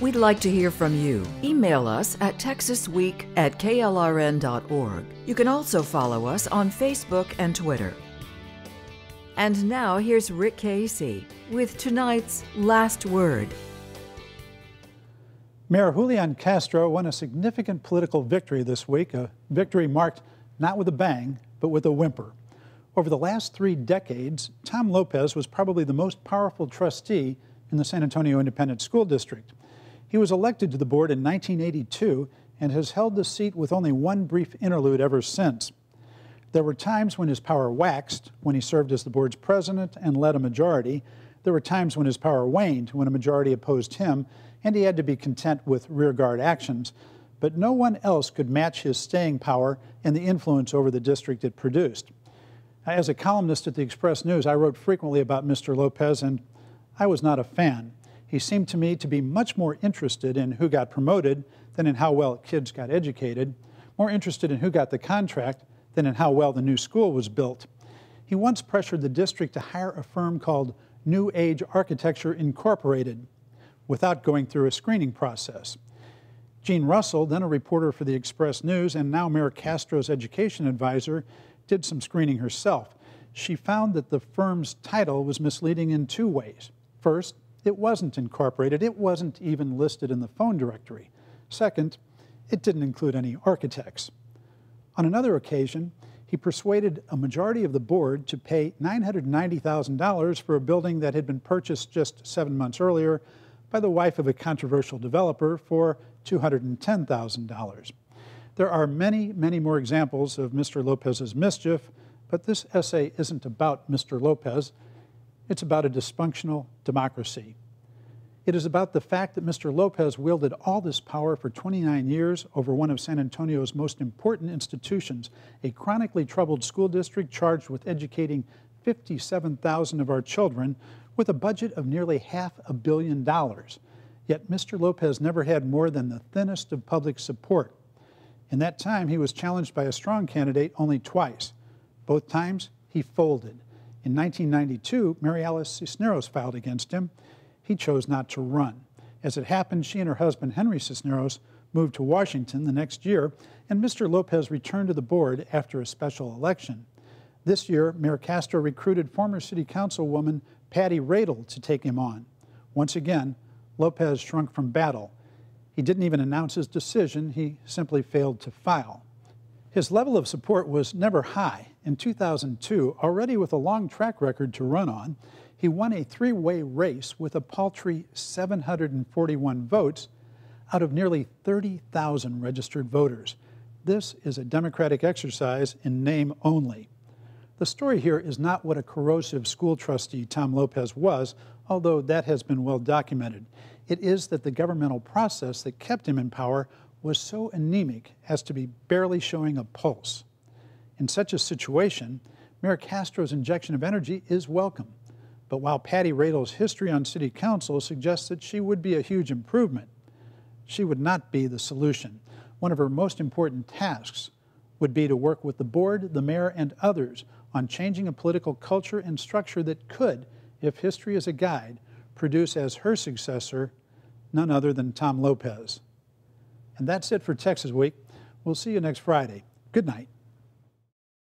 We'd like to hear from you. Email us at texasweek@klrn.org. You can also follow us on Facebook and Twitter. And now here's Rick Casey with tonight's Last Word. Mayor Julian Castro won a significant political victory this week, a victory marked not with a bang, but with a whimper. Over the last 3 decades, Tom Lopez was probably the most powerful trustee in the San Antonio Independent School District. He was elected to the board in 1982 and has held the seat with only one brief interlude ever since. There were times when his power waxed, when he served as the board's president and led a majority. There were times when his power waned, when a majority opposed him, and he had to be content with rearguard actions. But no one else could match his staying power and the influence over the district it produced. As a columnist at the Express News, I wrote frequently about Mr. Lopez, and I was not a fan. He seemed to me to be much more interested in who got promoted than in how well kids got educated, more interested in who got the contract than in how well the new school was built. He once pressured the district to hire a firm called New Age Architecture Incorporated without going through a screening process. Jean Russell, then a reporter for the Express News and now Mayor Castro's education advisor, did some screening herself. She found that the firm's title was misleading in 2 ways. First, it wasn't incorporated. It wasn't even listed in the phone directory. Second, it didn't include any architects. On another occasion, he persuaded a majority of the board to pay $990,000 for a building that had been purchased just 7 months earlier by the wife of a controversial developer for $210,000. There are many, many more examples of Mr. Lopez's mischief, but this essay isn't about Mr. Lopez. It's about a dysfunctional democracy. It is about the fact that Mr. Lopez wielded all this power for 29 years over one of San Antonio's most important institutions, a chronically troubled school district charged with educating 57,000 of our children with a budget of nearly $500 million. Yet Mr. Lopez never had more than the thinnest of public support. In that time, he was challenged by a strong candidate only twice. Both times, he folded. In 1992, Mary Alice Cisneros filed against him. He chose not to run. As it happened, she and her husband, Henry Cisneros, moved to Washington the next year, and Mr. Lopez returned to the board after a special election. This year, Mayor Castro recruited former City Councilwoman Patty Radel to take him on. Once again, Lopez shrunk from battle. He didn't even announce his decision. He simply failed to file. His level of support was never high. In 2002, already with a long track record to run on, he won a 3-way race with a paltry 741 votes out of nearly 30,000 registered voters. This is a democratic exercise in name only. The story here is not what a corrosive school trustee Tom Lopez was, although that has been well documented. It is that the governmental process that kept him in power was so anemic as to be barely showing a pulse. In such a situation, Mayor Castro's injection of energy is welcome. But while Patty Radel's history on City Council suggests that she would be a huge improvement, she would not be the solution. One of her most important tasks would be to work with the board, the mayor, and others on changing a political culture and structure that could, if history is a guide, produce as her successor none other than Tom Lopez. And that's it for Texas Week. We'll see you next Friday. Good night.